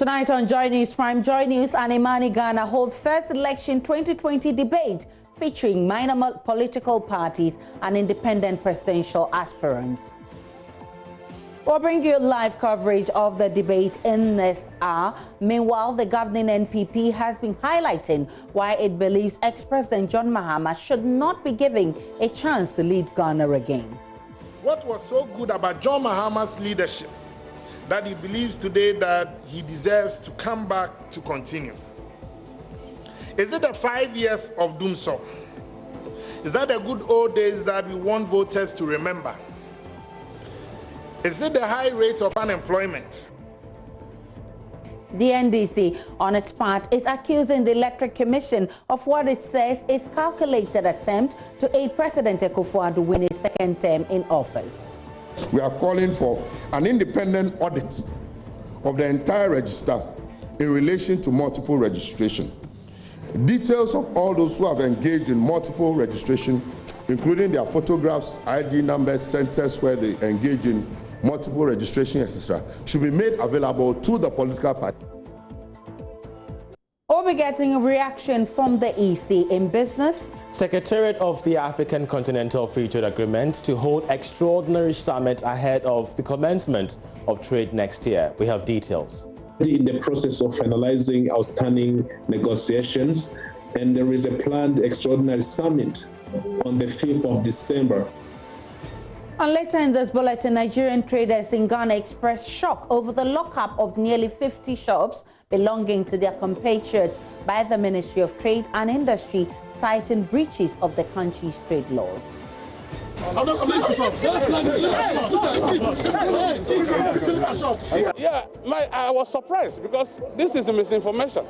Tonight on Joy News Prime, Joy News and Imani Ghana hold first election 2020 debate featuring minor political parties and independent presidential aspirants. We'll bring you live coverage of the debate in this hour. Meanwhile, the governing NPP has been highlighting why it believes ex-President John Mahama should not be given a chance to lead Ghana again. What was so good about John Mahama's leadership that he believes today that he deserves to come back to continue? Is it the 5 years of doom so? Is that the good old days that we want voters to remember? Is it the high rate of unemployment? The NDC, on its part, is accusing the Electoral Commission of what it says is calculated attempt to aid President Akufo-Addo win his second term in office. We are calling for an independent audit of the entire register in relation to multiple registration. Details of all those who have engaged in multiple registration, including their photographs, ID numbers, centers where they engage in multiple registration, etc., should be made available to the political party. We'll be getting a reaction from the EC in business. Secretariat of the African Continental Free Trade Agreement to hold extraordinary summit ahead of the commencement of trade next year. We have details. In the process of finalizing outstanding negotiations, and there is a planned extraordinary summit on the 5th of December. And later in this bulletin, Nigerian traders in Ghana expressed shock over the lockup of nearly 50 shops belonging to their compatriots by the Ministry of Trade and Industry, citing breaches of the country's trade laws. Yeah, I was surprised because this is misinformation.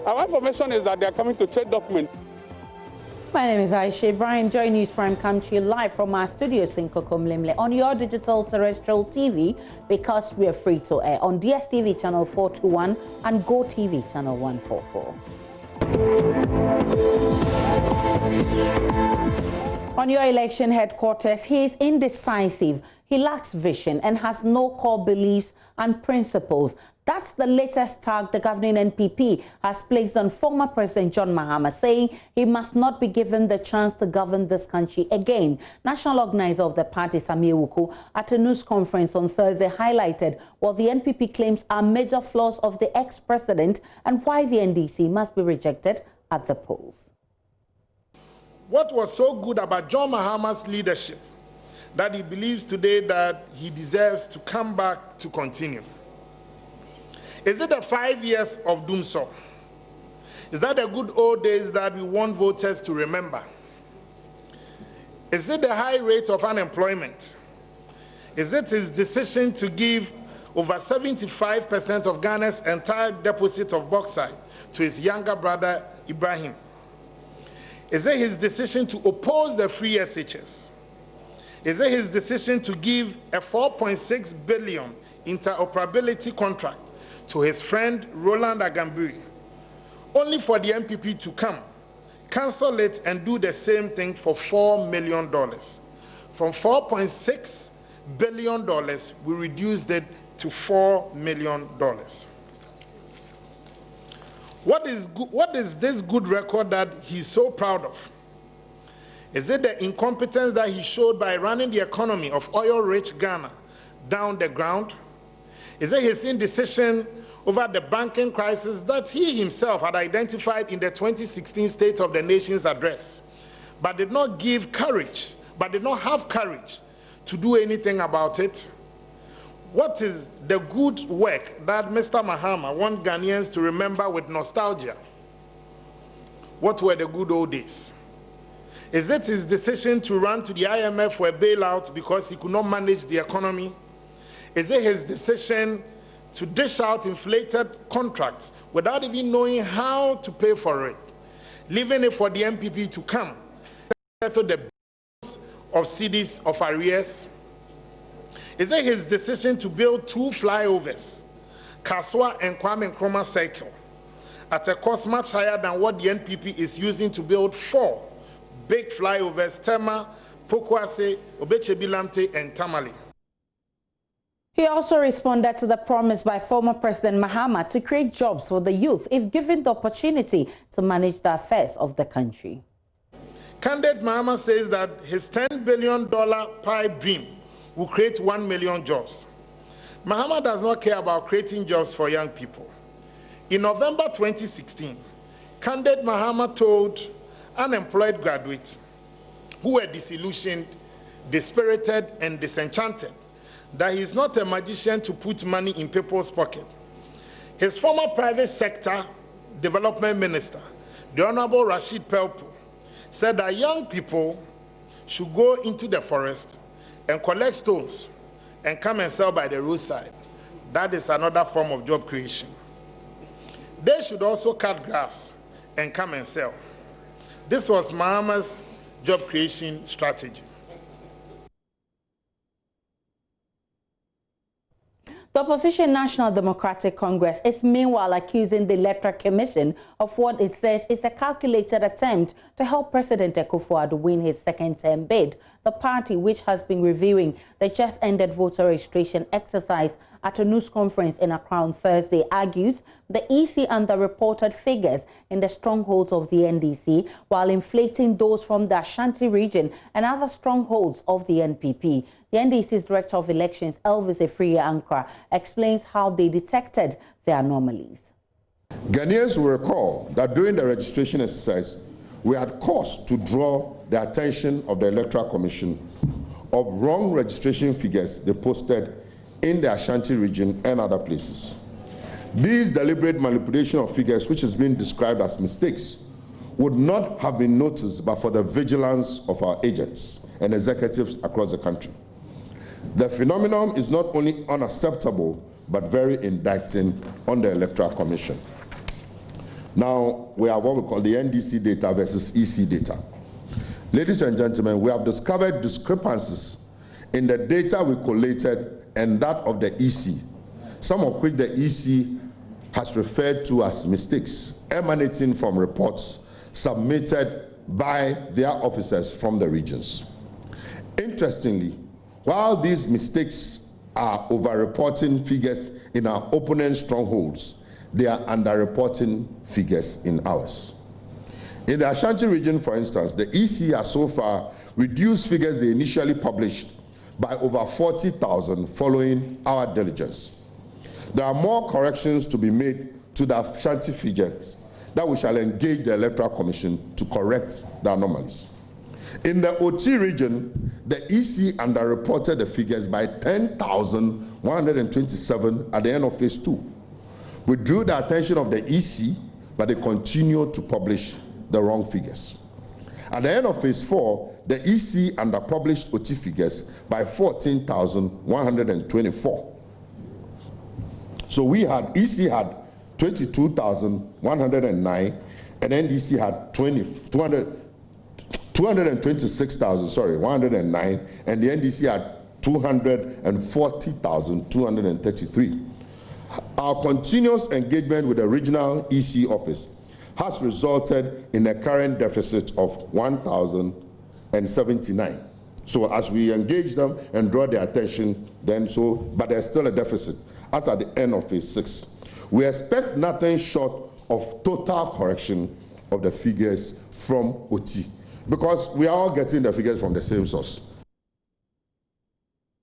Our information is that they are coming to trade document. My name is Aisha Brian. Joy News Prime comes to you live from our studios in Kokomlemle on your digital terrestrial TV, because we are free to air on DSTV channel 421 and Go TV channel 144. On your election headquarters, he is indecisive, he lacks vision and has no core beliefs and principles. That's the latest tag the governing NPP has placed on former President John Mahama, saying he must not be given the chance to govern this country again. National organizer of the party, Awuku, at a news conference on Thursday, highlighted what the NPP claims are major flaws of the ex-president and why the NDC must be rejected at the polls. What was so good about John Mahama's leadership that he believes today that he deserves to come back to continue? Is it the 5 years of doom so? Is that the good old days that we want voters to remember? Is it the high rate of unemployment? Is it his decision to give over 75% of Ghana's entire deposit of bauxite to his younger brother, Ibrahim? Is it his decision to oppose the free SHS? Is it his decision to give a 4.6 billion interoperability contract to his friend Roland Agamburi, only for the NPP to come, cancel it and do the same thing for $4 million? From $4.6 billion, we reduced it to $4 million. What is this good record that he's so proud of? Is it the incompetence that he showed by running the economy of oil-rich Ghana down the ground? Is it his indecision over the banking crisis that he himself had identified in the 2016 State of the Nation's address, but did not have courage to do anything about it? What is the good work that Mr. Mahama wants Ghanaians to remember with nostalgia? What were the good old days? Is it his decision to run to the IMF for a bailout because he could not manage the economy? Is it his decision to dish out inflated contracts without even knowing how to pay for it, leaving it for the NPP to come settle the bills of cities of arrears? Is it his decision to build 2 flyovers, Kaswa and Kwame Nkrumah Circle, at a cost much higher than what the NPP is using to build 4 big flyovers, Tema, Pokwase, Obechebilamte, and Tamale? He also responded to the promise by former President Mahama to create jobs for the youth if given the opportunity to manage the affairs of the country. Candidate Mahama says that his $10 billion pipe dream will create 1 million jobs. Mahama does not care about creating jobs for young people. In November 2016, candidate Mahama told unemployed graduates who were disillusioned, dispirited, and disenchanted that he is not a magician to put money in people's pocket. His former private sector development minister, the Honorable Rashid Pelpu, said that young people should go into the forest and collect stones and come and sell by the roadside. That is another form of job creation. They should also cut grass and come and sell. This was Mahama's job creation strategy. The opposition National Democratic Congress is meanwhile accusing the Electoral Commission of what it says is a calculated attempt to help President Akufo-Addo win his second-term bid. The party, which has been reviewing the just-ended voter registration exercise at a news conference in Accra on Thursday, argues the EC underreported figures in the strongholds of the NDC while inflating those from the Ashanti region and other strongholds of the NPP. The NDC's Director of Elections, Elvis Efriye-Ankra, explains how they detected the anomalies. Ghanaians will recall that during the registration exercise, we had cause to draw the attention of the Electoral Commission of wrong registration figures they posted in the Ashanti region and other places. These deliberate manipulation of figures, which is being described as mistakes, would not have been noticed but for the vigilance of our agents and executives across the country. The phenomenon is not only unacceptable, but very indicting on the Electoral Commission. Now, we have what we call the NDC data versus EC data. Ladies and gentlemen, we have discovered discrepancies in the data we collated and that of the EC, some of which the EC has referred to as mistakes emanating from reports submitted by their officers from the regions. Interestingly, while these mistakes are over-reporting figures in our opponent strongholds, they are under-reporting figures in ours. In the Ashanti region, for instance, the EC has so far reduced figures they initially published by over 40,000 following our diligence. There are more corrections to be made to the Ashanti figures that we shall engage the Electoral Commission to correct the anomalies. In the OT region, the EC underreported the figures by 10,127 at the end of phase 2. We drew the attention of the EC, but they continued to publish the wrong figures. At the end of phase 4, the EC underpublished OT figures by 14,124. So EC had 22,109, and NDC had 226,109, and the NDC had 240,233. Our continuous engagement with the regional EC office has resulted in a current deficit of 1,079. So as we engage them and draw their attention, but there's still a deficit as at the end of phase 6. We expect nothing short of total correction of the figures from OT, because we are all getting the figures from the same source.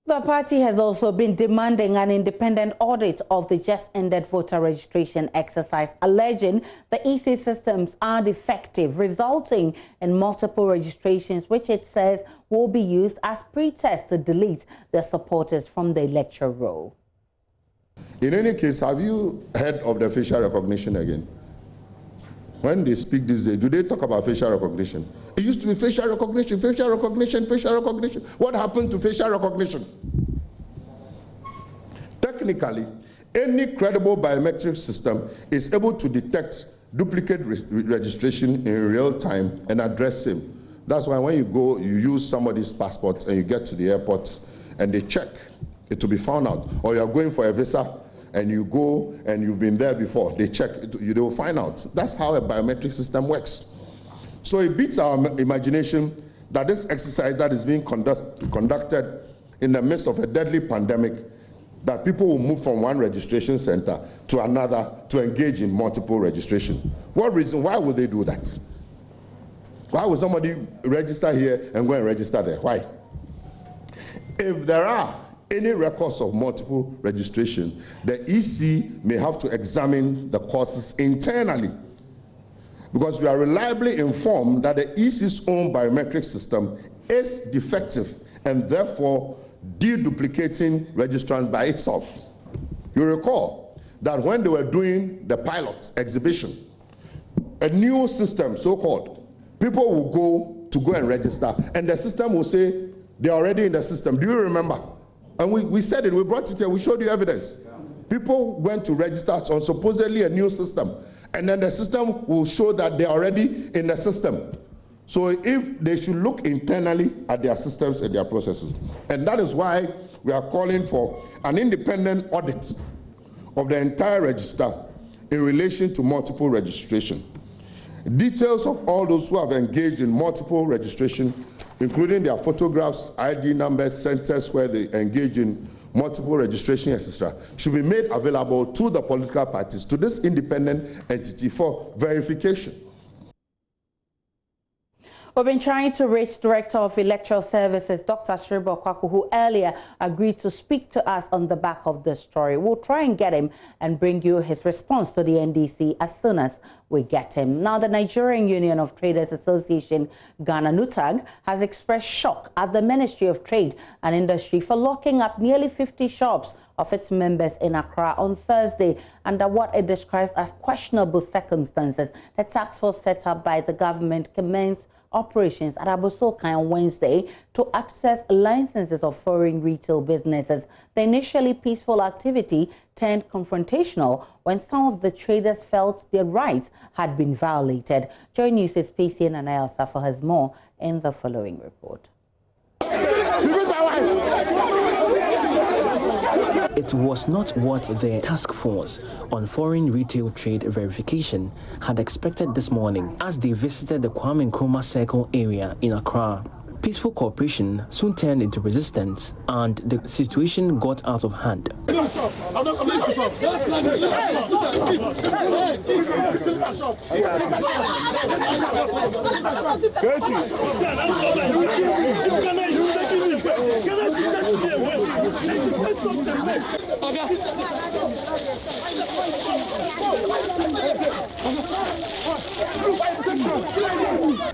The party has also been demanding an independent audit of the just-ended voter registration exercise, alleging the EC systems are defective, resulting in multiple registrations, which it says will be used as pretext to delete their supporters from the electoral roll. In any case, have you heard of the facial recognition again? When they speak these days, do they talk about facial recognition? It used to be facial recognition, facial recognition, facial recognition. What happened to facial recognition? Technically, any credible biometric system is able to detect duplicate registration in real time and address him. That's why when you go, you use somebody's passport and you get to the airport and they check, it will be found out. Or you're going for a visa and you go and you've been there before, they check, they will find out. That's how a biometric system works. So it beats our imagination that this exercise that is being conducted in the midst of a deadly pandemic that people will move from one registration center to another to engage in multiple registration. What reason? Why would they do that? Why would somebody register here and go and register there? Why? If there are any records of multiple registration, the EC may have to examine the causes internally, because we are reliably informed that the EC's own biometric system is defective and therefore deduplicating registrants by itself. You recall that when they were doing the pilot exhibition, a new system, so-called, people will go and register, and the system will say they're already in the system. Do you remember? And we said it, we brought it here, we showed you evidence. People went to register on supposedly a new system, and then the system will show that they're already in the system. So if they should look internally at their systems and their processes. And that is why we are calling for an independent audit of the entire register in relation to multiple registration. Details of all those who have engaged in multiple registration, including their photographs, ID numbers, centers where they engage in multiple registration, etc., should be made available to the political parties, to this independent entity for verification. We've been trying to reach Director of Electoral Services, Dr. Shribo Kwaku, who earlier agreed to speak to us on the back of this story. We'll try and get him and bring you his response to the NDC as soon as we get him. Now, the Nigerian Union of Traders Association, Ghana NUTAG, has expressed shock at the Ministry of Trade and Industry for locking up nearly 50 shops of its members in Accra on Thursday under what it describes as questionable circumstances. The task force set up by the government commenced operations at Abosokai on Wednesday to access licenses of foreign retail businesses. The initially peaceful activity turned confrontational when some of the traders felt their rights had been violated. Join News' PCN and Naya Safa has more in the following report. It was not what the task force on foreign retail trade verification had expected this morning as they visited the Kwame Nkrumah Circle area in Accra. Peaceful cooperation soon turned into resistance and the situation got out of hand.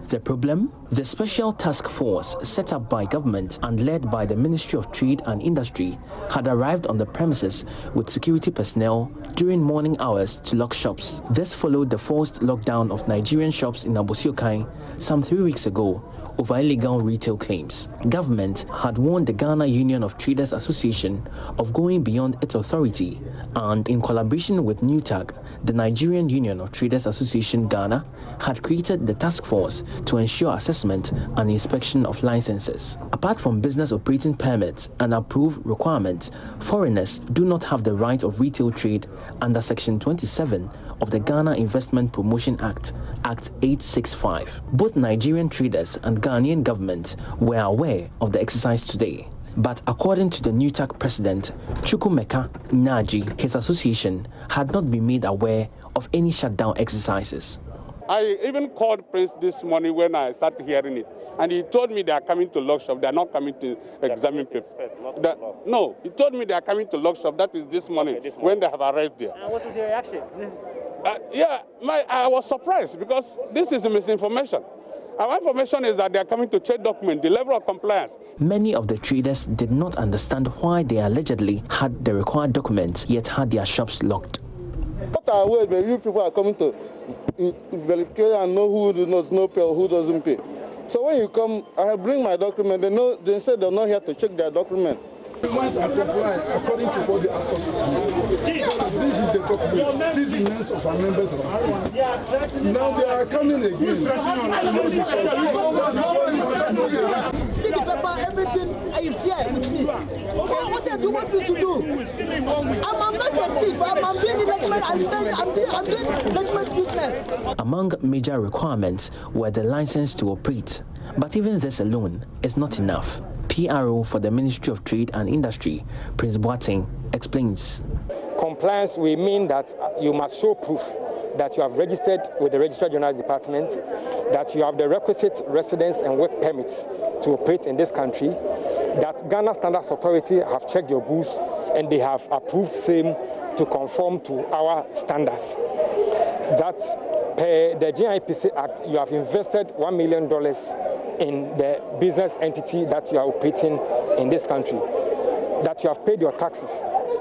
The problem? The special task force set up by government and led by the Ministry of Trade and Industry had arrived on the premises with security personnel during morning hours to lock shops. This followed the forced lockdown of Nigerian shops in Abosokai some 3 weeks ago over illegal retail claims. Government had warned the Ghana Union of Traders Association of going beyond its authority, and in collaboration with NUTAG, the Nigerian Union of Traders Association Ghana had created the task force to ensure assessment and inspection of licenses. Apart from business operating permits and approved requirements, foreigners do not have the right of retail trade under Section 27 of the Ghana Investment Promotion Act, Act 865. Both Nigerian traders and Ghanaian government were aware of the exercise today. But according to the NUTAG president, Chukwumeka Naji, his association had not been made aware of any shutdown exercises. I even called Prince this morning when I started hearing it, and he told me they are coming to lock shop. They are not coming to examine people. No, he told me they are coming to lock shop. That is this morning when they have arrived there. And what is your reaction? I was surprised because this is misinformation. Our information is that they are coming to check document, the level of compliance. Many of the traders did not understand why they allegedly had the required documents yet had their shops locked. What are we, when you people are coming to verify and know who does not pay or who doesn't pay? So when you come, I bring my document, they say they're not here to check their document. Documents are compliant according to what they are supposed to do. This is the document. See the names of our members of our team. Now they are coming again. See the paper, everything is here with me. What do you want me to do? I'm not a thief. I'm doing legitimate business. Among major requirements were the license to operate. But even this alone is not enough. PRO for the Ministry of Trade and Industry, Prince Boateng, explains. Compliance will mean that you must show proof that you have registered with the Registrar General's Department, that you have the requisite residence and work permits to operate in this country, that Ghana Standards Authority have checked your goods and they have approved same to conform to our standards. That per the GIPC Act, you have invested $1 million in the business entity that you are operating in this country, that you have paid your taxes.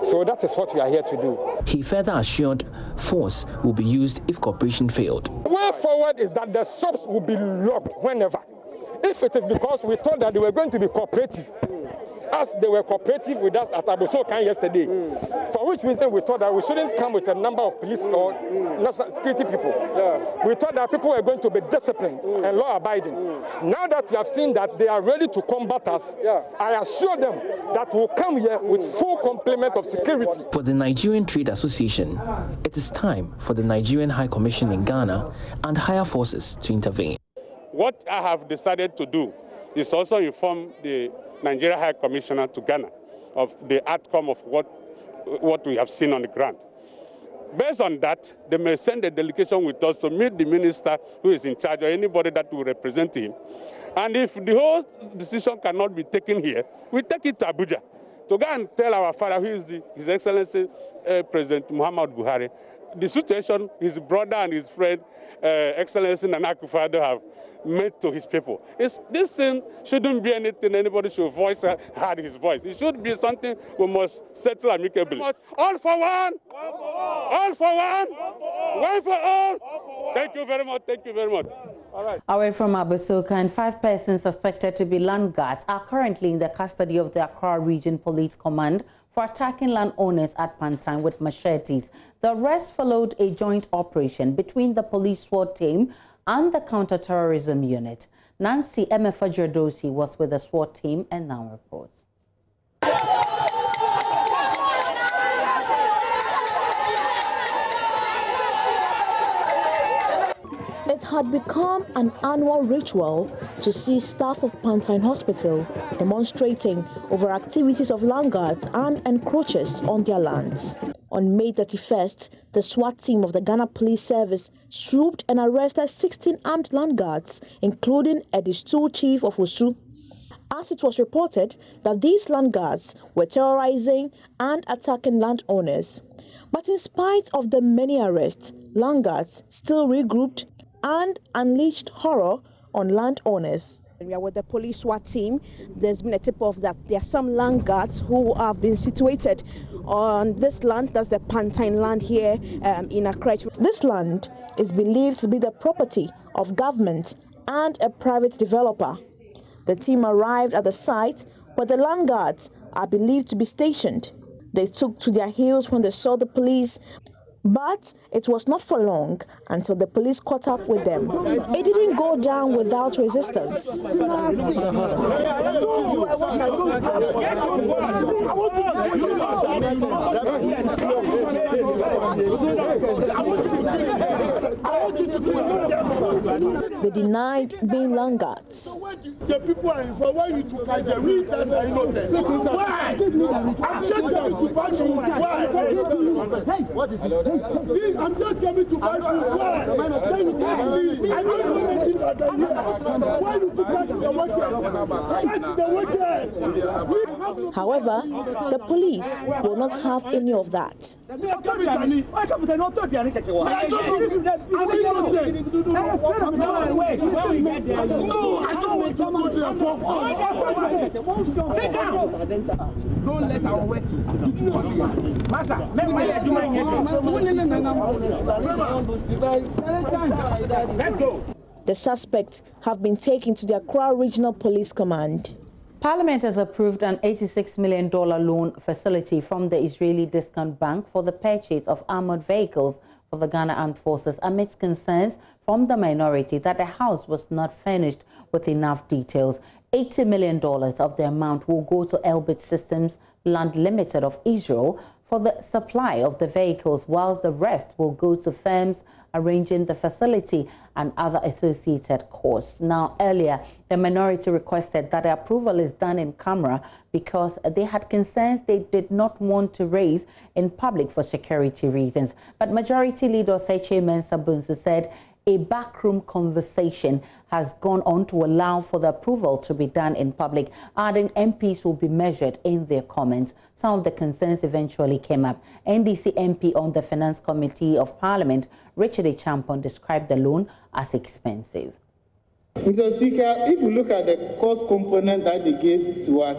So that is what we are here to do. He further assured force will be used if cooperation failed. The way forward is that the shops will be locked whenever. If it is because we thought that they were going to be cooperative, as they were cooperative with us at Abosokan yesterday, for which reason we thought that we shouldn't come with a number of police or national security people. We thought that people were going to be disciplined and law-abiding. Now that we have seen that they are ready to combat us, I assure them that we'll come here with full complement of security. For the Nigerian Trade Association, it is time for the Nigerian High Commission in Ghana and higher forces to intervene. What I have decided to do is also inform the Nigeria High Commissioner to Ghana of the outcome of what we have seen on the ground. Based on that, they may send a delegation with us to meet the minister who is in charge or anybody that will represent him. And if the whole decision cannot be taken here, we take it to Abuja to go and tell our father, who is His Excellency President Muhammad Buhari, the situation his brother and his friend, Excellency Nana Akufo-Addo, have made to his people. This thing shouldn't be anything anybody should hard his voice. It should be something we must settle amicably. All for one! All for one! One for all! Thank you very much. Thank you very much. All right. Away from Abosokan, 5 persons suspected to be land guards are currently in the custody of the Accra Region Police Command for attacking landowners at Pantang with machetes. The arrest followed a joint operation between the police SWAT team and the counter-terrorism unit. Nancy Emefajodosi was with the SWAT team and now reports. It had become an annual ritual to see staff of Pantang Hospital demonstrating over activities of land guards and encroachers on their lands. On May 31st, the SWAT team of the Ghana Police Service swooped and arrested 16 armed land guards, including a district chief of Osu. As it was reported that these land guards were terrorizing and attacking landowners. But in spite of the many arrests, land guards still regrouped and unleashed horror on landowners. We are with the police SWAT team. There's been a tip-off that there are some land guards who have been situated on this land, that's the Pantang land here in Accra. This land is believed to be the property of government and a private developer. The team arrived at the site where the land guards are believed to be stationed. They took to their heels when they saw the police, but it was not for long until the police caught up with them. It didn't go down without resistance. They denied being land guards. The people are for why you took the reason that are innocent. Why? I'm just coming to punch you. Why? What is it? I'm just coming to buy food. Why? Then you catch me. I don't do anything like that. Why you to catch the workers? Catch the workers. However, the police will not have any of that. No, I don't want to go there for Sit down. Don't let our work. Let's go. The suspects have been taken to the Accra Regional Police Command. Parliament has approved an $86 million loan facility from the Israeli Discount Bank for the purchase of armored vehicles for the Ghana Armed Forces amidst concerns from the minority that the house was not furnished with enough details. $80 million of the amount will go to Elbit Systems Land Limited of Israel for the supply of the vehicles, whilst the rest will go to firms arranging the facility and other associated costs. Now, earlier, the minority requested that the approval is done in camera because they had concerns they did not want to raise in public for security reasons. But Majority Leader Seche Mensah Bunsu said a backroom conversation has gone on to allow for the approval to be done in public, adding MPs will be measured in their comments. Some of the concerns eventually came up. NDC MP on the Finance Committee of Parliament, Richard Champon, described the loan as expensive. Mr. Speaker, if you look at the cost component that they gave to us,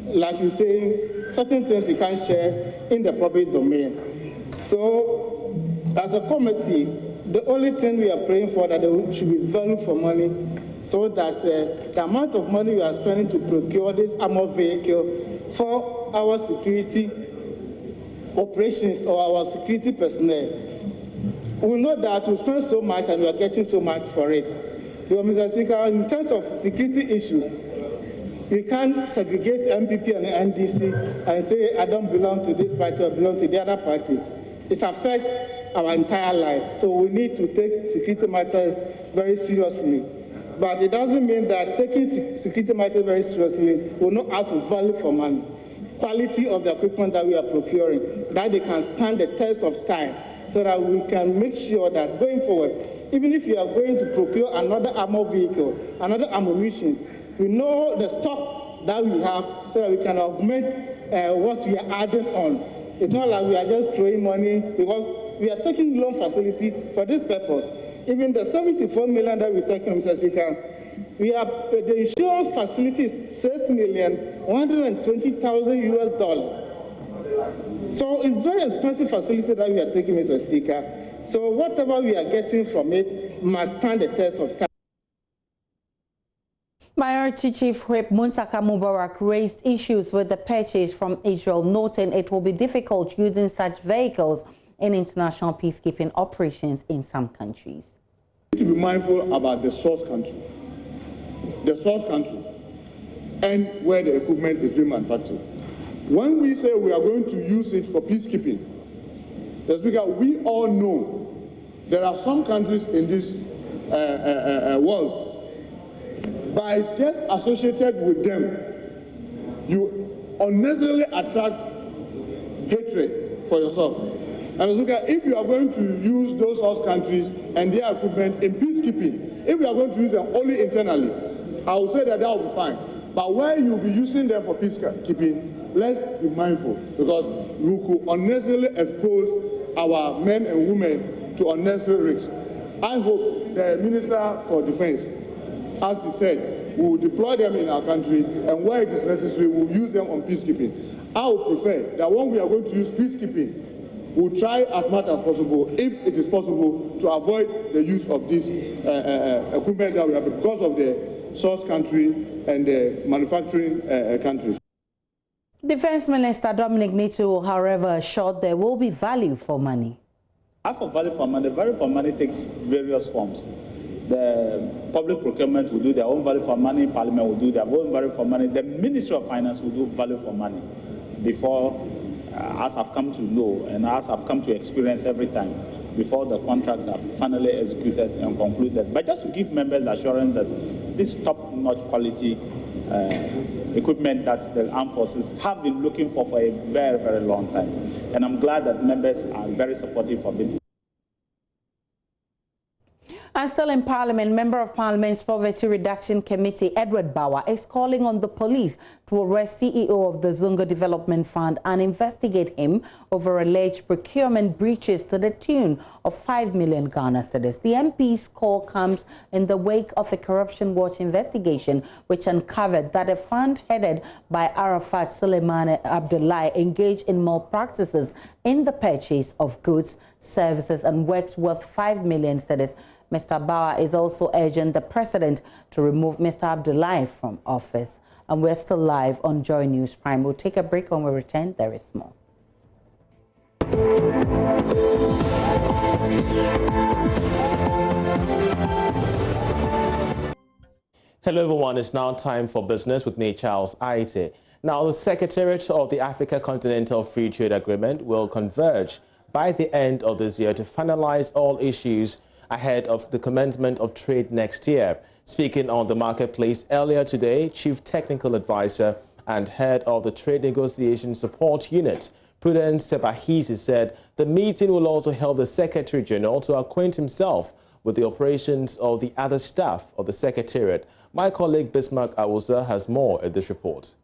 like you say, certain things you can't share in the public domain. So, as a committee, the only thing we are praying for that there should be value for money, so that the amount of money we are spending to procure this armored vehicle for our security operations or our security personnel, we know that we spend so much and we are getting so much for it. Because, Mr. Speaker, in terms of security issues, we can't segregate MPP and NDC and say, I don't belong to this party or belong to the other party. It affects our entire life. So we need to take security matters very seriously. But it doesn't mean that taking security matters very seriously will not ask for value for money. Quality of the equipment that we are procuring, that they can stand the test of time, so that we can make sure that going forward, even if you are going to procure another armored vehicle, another ammunition, we know the stock that we have so that we can augment what we are adding on. It's not like we are just throwing money, because we are taking loan facility for this purpose. Even the 74 million that we take, Mr. Speaker, we have the insurance facility is $6,120,000 US. So it's very expensive facility that we are taking, Mr. Speaker. So whatever we are getting from it must stand the test of time. Minority Chief Whip Muntaka Mubarak raised issues with the purchase from Israel, noting it will be difficult using such vehicles in international peacekeeping operations in some countries. We need to be mindful about the source country, and where the equipment is being manufactured. When we say we are going to use it for peacekeeping, the Speaker, we all know there are some countries in this world, by just associated with them, you unnecessarily attract hatred for yourself. And look at, if you are going to use those host countries and their equipment in peacekeeping, if you are going to use them only internally, I will say that will be fine. But where you'll be using them for peacekeeping, let's be mindful, because we could unnecessarily expose our men and women to unnecessary risks. I hope the Minister for Defense, as he said, we will deploy them in our country, and where it is necessary, we will use them on peacekeeping. I would prefer that when we are going to use peacekeeping, we'll try as much as possible, if it is possible, to avoid the use of this equipment that we have because of the source country and the manufacturing countries. Defense Minister Dominic Nitu, however, assured there will be value for money. As for value for money takes various forms. The public procurement will do their own value for money, Parliament will do their own value for money, the Ministry of Finance will do value for money before, as I've come to know and as I've come to experience every time, before the contracts are finally executed and concluded. But just to give members assurance that this top-notch quality equipment that the armed forces have been looking for a very, very long time. And I'm glad that members are very supportive of it. And still in Parliament, Member of Parliament's Poverty Reduction Committee, Edward Bauer, is calling on the police to arrest CEO of the Zongo Development Fund and investigate him over alleged procurement breaches to the tune of 5 million Ghana cedis. The MP's call comes in the wake of a Corruption Watch investigation which uncovered that a fund headed by Arafat Suleiman Abdullahi engaged in malpractices in the purchase of goods, services and works worth 5 million cedis. Mr. Bauer is also urging the president to remove Mr. Abdullahi from office. And we're still live on Joy News Prime. We'll take a break. When we return, there is more. Hello everyone, it's now time for business with me, Charles Aite. Now, the Secretariat of the Africa Continental Free Trade Agreement will converge by the end of this year to finalize all issues ahead of the commencement of trade next year. Speaking on the marketplace earlier today, Chief Technical Advisor and Head of the Trade Negotiation Support Unit, Prudence Sebahisi, said the meeting will also help the Secretary General to acquaint himself with the operations of the other staff of the Secretariat. My colleague Bismarck Awusa has more in this report.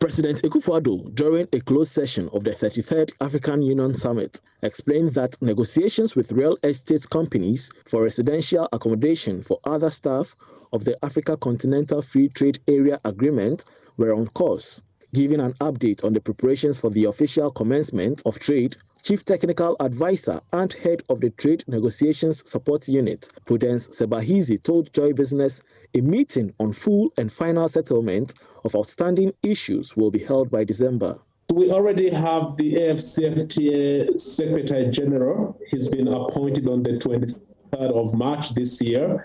President Akufo-Addo, during a closed session of the 33rd African Union Summit, explained that negotiations with real estate companies for residential accommodation for other staff of the Africa Continental Free Trade Area Agreement were on course. Giving an update on the preparations for the official commencement of trade, Chief Technical Advisor and Head of the Trade Negotiations Support Unit, Prudence Sebahisi, told Joy Business a meeting on full and final settlement of outstanding issues will be held by December. We already have the AFCFTA Secretary General. He's been appointed on the 23rd of March this year,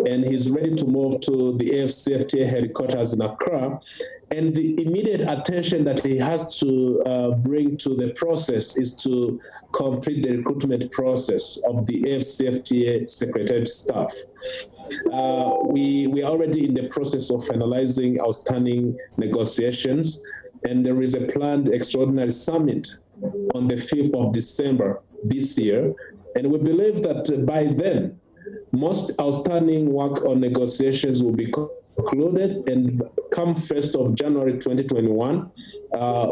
and he's ready to move to the AFCFTA headquarters in Accra. And the immediate attention that he has to bring to the process is to complete the recruitment process of the AFCFTA Secretariat staff. We are already in the process of finalizing outstanding negotiations, and there is a planned extraordinary summit on the 5th of December this year. And we believe that by then, most outstanding work on negotiations will be concluded, and come 1st of January 2021,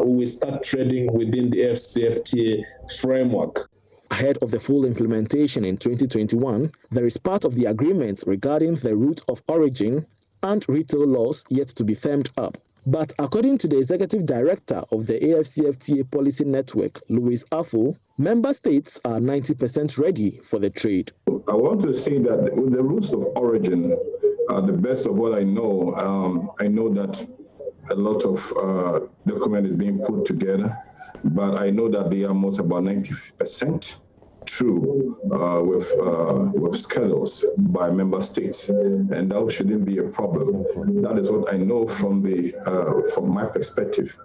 we start trading within the FCFTA framework. Ahead of the full implementation in 2021, there is part of the agreement regarding the route of origin and retail laws yet to be firmed up. But according to the Executive Director of the AFCFTA Policy Network, Louis Afo, member states are 90% ready for the trade. I want to say that with the rules of origin, the best of what I know that a lot of document is being put together, but I know that they are most about 90% true with schedules by member states, and that shouldn't be a problem. That is what I know from my perspective,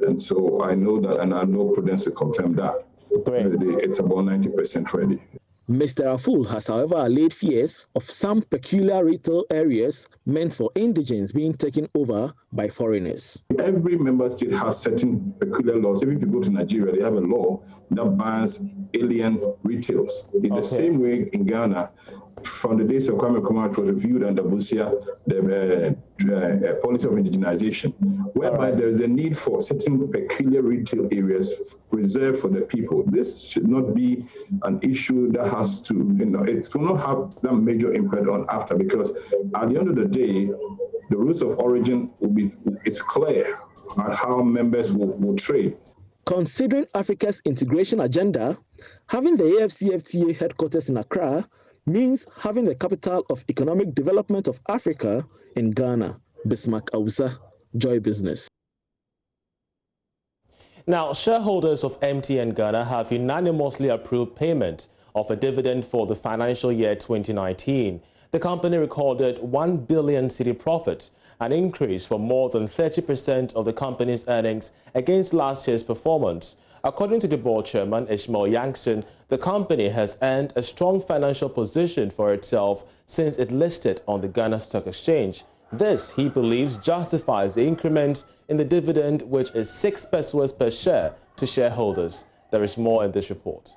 and so I know that, and I know Prudence to confirm that. Great. It's about 90% ready. Mr. Aful has, however, allayed fears of some peculiar retail areas meant for indigents being taken over by foreigners. Every member state has certain peculiar laws. Even if you go to Nigeria, they have a law that bans alien retails. In the same way in Ghana, from the days of Kwame Nkrumah, it was reviewed under Busia, the policy of indigenization, whereby there is a need for certain peculiar retail areas reserved for the people. This should not be an issue that has to, it will not have that major impact on after, because at the end of the day, the rules of origin it's clear on how members will trade. Considering Africa's integration agenda, having the AFCFTA headquarters in Accra means having the capital of economic development of Africa in Ghana. Bismarck Awusa, Joy Business. Now, shareholders of MTN Ghana have unanimously approved payment of a dividend for the financial year 2019. The company recorded 1 billion cedi profit, an increase for more than 30% of the company's earnings against last year's performance. According to the board chairman, Ishmael Yankson, the company has earned a strong financial position for itself since it listed on the Ghana Stock Exchange. This, he believes, justifies the increment in the dividend, which is 6 pesos per share to shareholders. There is more in this report.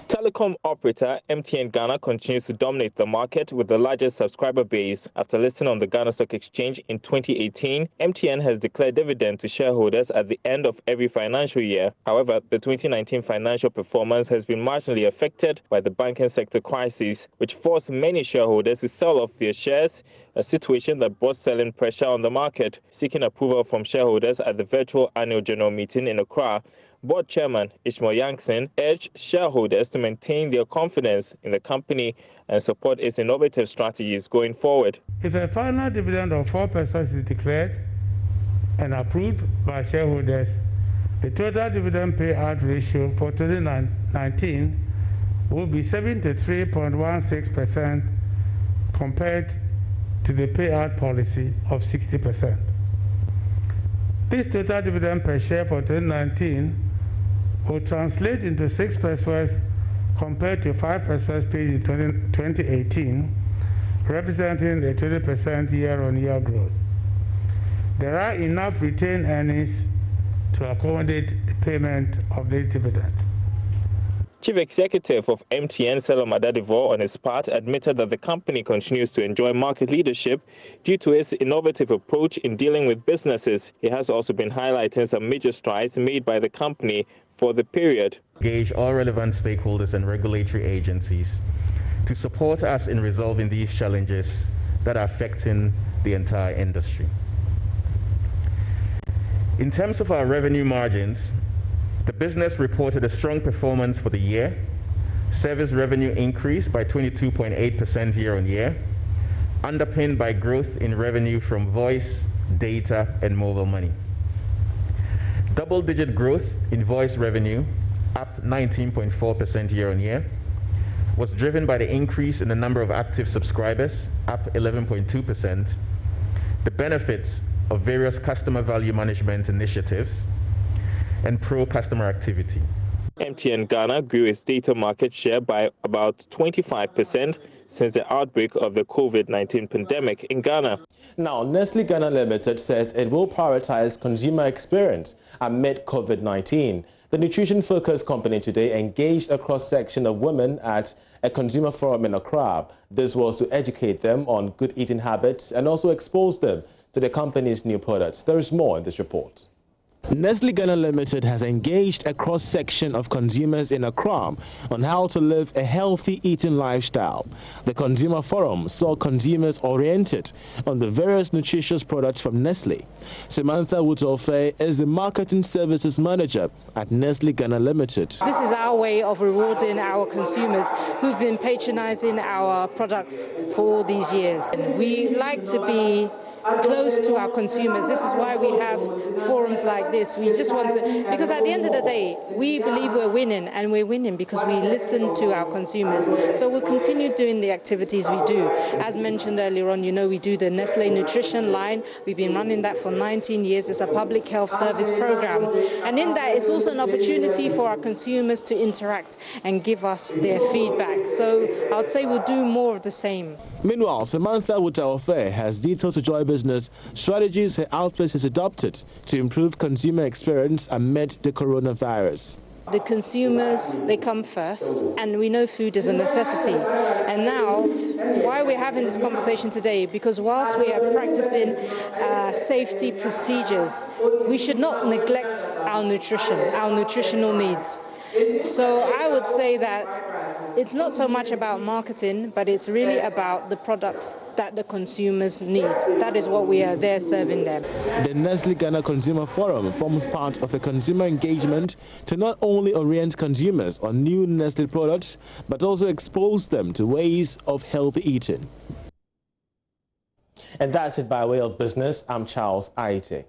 Telecom operator MTN Ghana continues to dominate the market with the largest subscriber base. After listing on the Ghana Stock Exchange in 2018, MTN has declared dividend to shareholders at the end of every financial year. However, the 2019 financial performance has been marginally affected by the banking sector crisis, which forced many shareholders to sell off their shares, a situation that brought selling pressure on the market. Seeking approval from shareholders at the virtual annual general meeting in Accra, Board Chairman Ishmael Yankson urged shareholders to maintain their confidence in the company and support its innovative strategies going forward. If a final dividend of 4 pesos is declared and approved by shareholders, the total dividend payout ratio for 2019 will be 73.16% compared to the payout policy of 60%. This total dividend per share for 2019 will translate into 6 pesos compared to 5 pesos paid in 2018, representing a 20% year-on-year growth. There are enough retained earnings to accommodate the payment of this dividend. Chief Executive of MTN, Selom Adadivo, on his part, admitted that the company continues to enjoy market leadership due to its innovative approach in dealing with businesses. He has also been highlighting some major strides made by the company for the period. Engage all relevant stakeholders and regulatory agencies to support us in resolving these challenges that are affecting the entire industry. In terms of our revenue margins, the business reported a strong performance for the year. Service revenue increased by 22.8% year-on-year, underpinned by growth in revenue from voice, data, and mobile money. Double-digit growth in voice revenue, up 19.4% year-on-year, was driven by the increase in the number of active subscribers, up 11.2%, the benefits of various customer value management initiatives, and pro-customer activity. MTN Ghana grew its data market share by about 25% since the outbreak of the COVID-19 pandemic in Ghana. Now, Nestle Ghana Limited says it will prioritize consumer experience amid COVID-19. The nutrition-focused company today engaged a cross-section of women at a consumer forum in Accra. This was to educate them on good eating habits and also expose them to the company's new products. There is more in this report. Nestle Ghana Limited has engaged a cross-section of consumers in Accra on how to live a healthy eating lifestyle. The consumer forum saw consumers oriented on the various nutritious products from Nestle. Samantha Wutofe is the marketing services manager at Nestle Ghana Limited. This is our way of rewarding our consumers who've been patronizing our products for all these years. We like to be close to our consumers. This is why we have forums like this. We just want to, because at the end of the day, we believe we're winning, and we're winning because we listen to our consumers. So we'll continue doing the activities we do. As mentioned earlier on, you know, we do the Nestle Nutrition line. We've been running that for 19 years. It's a public health service program. And in that, it's also an opportunity for our consumers to interact and give us their feedback. So I would say we'll do more of the same. Meanwhile, Samantha Wutofe has detailed to Joy Business strategies her outlet has adopted to improve consumer experience amid the coronavirus. The consumers, they come first, and we know food is a necessity. And now, why we're having this conversation today, because whilst we are practicing safety procedures, we should not neglect our nutrition, our nutritional needs. So I would say that it's not so much about marketing, but it's really about the products that the consumers need. That is what we are there serving them. The Nestle Ghana Consumer Forum forms part of a consumer engagement to not only orient consumers on new Nestle products, but also expose them to ways of healthy eating. And that's it by way of business. I'm Charles Aite.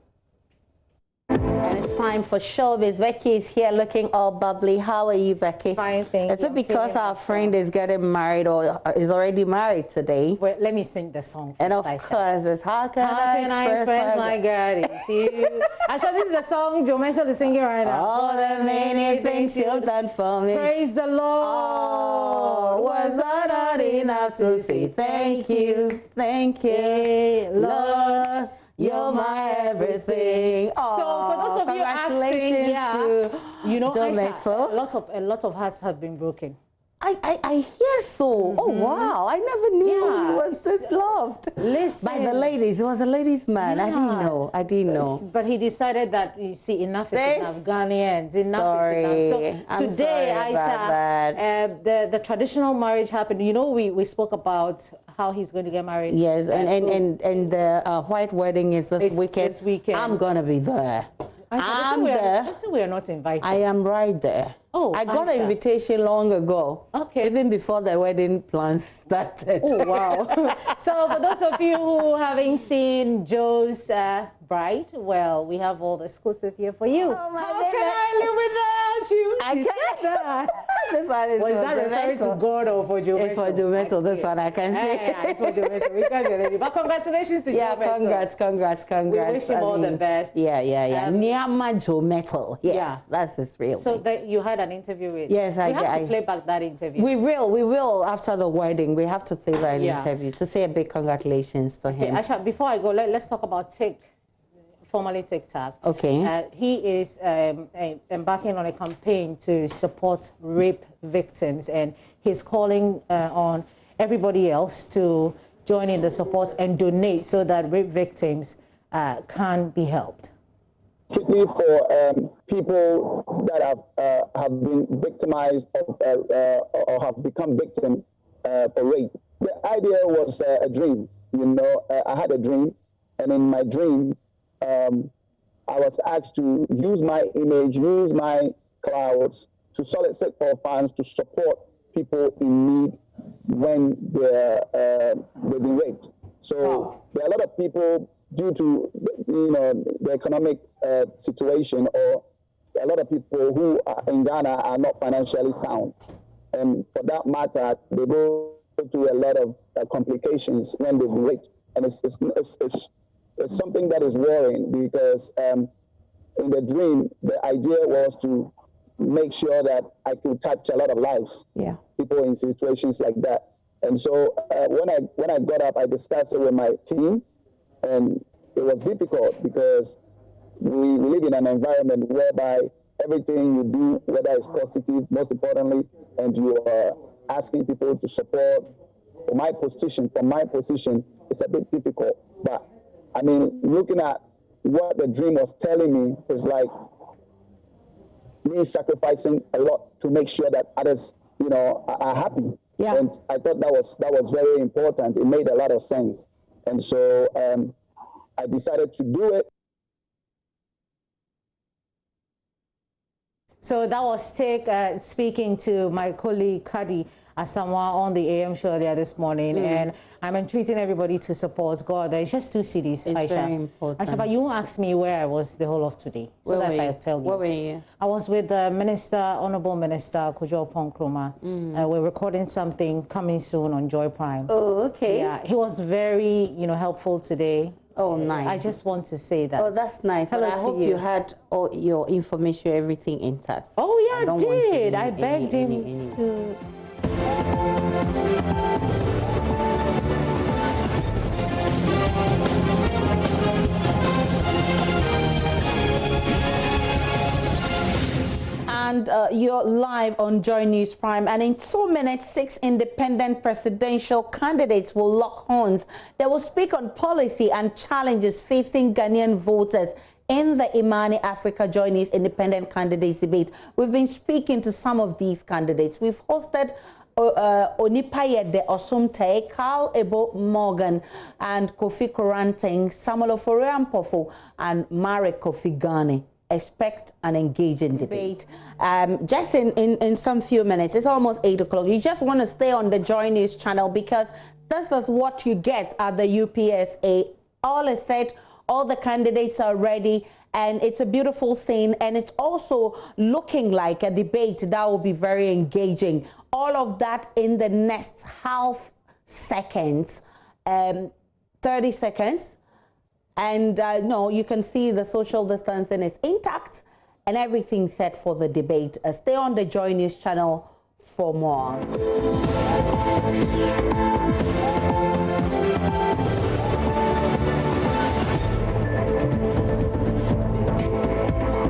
And it's time for Showbiz. Becky is here looking all bubbly. How are you, Becky? Fine, thank you. Is it because our friend is getting married or is already married today? Wait, let me sing the song. And of course, it's How Can I Express My Gratitude? Actually, this is a song Joe Mansell is singing right now. All the many things you've done for me. Praise the Lord. Oh, was not enough to say thank you, Lord. You're my everything. Oh, so for those of you asking, yeah, you know, Aisha, a lot of hearts have been broken. I hear so. Oh wow! I never knew he was this loved. Listen, by the ladies. He was a ladies' man. Yeah. I didn't know. But he decided that, you see, enough is enough. Ghanaians, enough is enough. So today, Aisha, the traditional marriage happened. You know, we spoke about how he's going to get married. Yes, and the white wedding is this weekend. I'm gonna be there. I'm there. I said we are not invited. I am right there. Oh, I got an invitation long ago. Okay. Even before the wedding plans started. Oh, wow. So for those of you who haven't seen Joe's bride, well, we have all the exclusive here for you. Oh, my How can I live without you? I can't. This one is Was that referring to God or for Joe? It's for Joe. This one I can say. Yeah, it's for Joe. We can't get it. But congratulations to Joe. Yeah, congrats. We wish him all the best. Yeah. Nyama Joe Metal. Yes, yeah, that's his real name. So you had an interview with. Yes, we have to play back that interview. We will after the wedding. We have to play that interview to say a big congratulations to him. Aisha, before I go, let's talk about formerly TikTok. Okay. He is embarking on a campaign to support rape victims, and he's calling on everybody else to join in the support and donate so that rape victims can be helped. Particularly for people that have been victimized or have become victims for rape. The idea was a dream. You know, I had a dream, and in my dream, I was asked to use my image, use my clouds to solicit for funds to support people in need when they've been raped. So there are a lot of people, due to the economic situation, or a lot of people who are in Ghana are not financially sound, and for that matter, they go through a lot of complications when they've been raped, and it's something that is worrying, because in the dream, the idea was to make sure that I could touch a lot of lives, people in situations like that. And so when I got up, I discussed it with my team, and it was difficult because we live in an environment whereby everything you do, whether it's positive, most importantly, and you are asking people to support. From my position, it's a bit difficult. But I mean, looking at what the dream was telling me is like me sacrificing a lot to make sure that others, are happy. Yeah. And I thought that was very important. It made a lot of sense. And so I decided to do it. So that was speaking to my colleague Kadi Asamoah on the AM show earlier this morning, and I'm entreating everybody to support God. There's just 2 cities, Aisha. Very important. Aisha, but you won't ask me where I was the whole of today, so that I'll tell you. Where were you? I was with the Minister, Honorable Minister Kojo Ponkroma. We're recording something coming soon on Joy Prime. Oh, okay. Yeah, he was very, helpful today. Oh, nice. I just want to say that. Oh, that's nice. Hello, I hope you had all your information, everything intact. Oh, yeah, I did. I begged him to... And you're live on Joy News Prime, and in 2 minutes, 6 independent presidential candidates will lock horns. They will speak on policy and challenges facing Ghanaian voters in the Imani Africa Joy News Independent Candidates Debate. We've been speaking to some of these candidates. We've hosted Onipayede Osumte, Carl Ebo Morgan, and Kofi Koranteng, Samuel Oforiampofo, and Marek Kofi Ghani. Expect an engaging debate. Just in some few minutes, it's almost 8 o'clock. You just want to stay on the Joy News channel, because this is what you get at the UPSA. All is set, all the candidates are ready, and it's a beautiful scene, and it's also looking like a debate that will be very engaging. All of that in the next half seconds, 30 seconds. And no, you can see the social distancing is intact and everything set for the debate. Stay on the Joy News channel for more.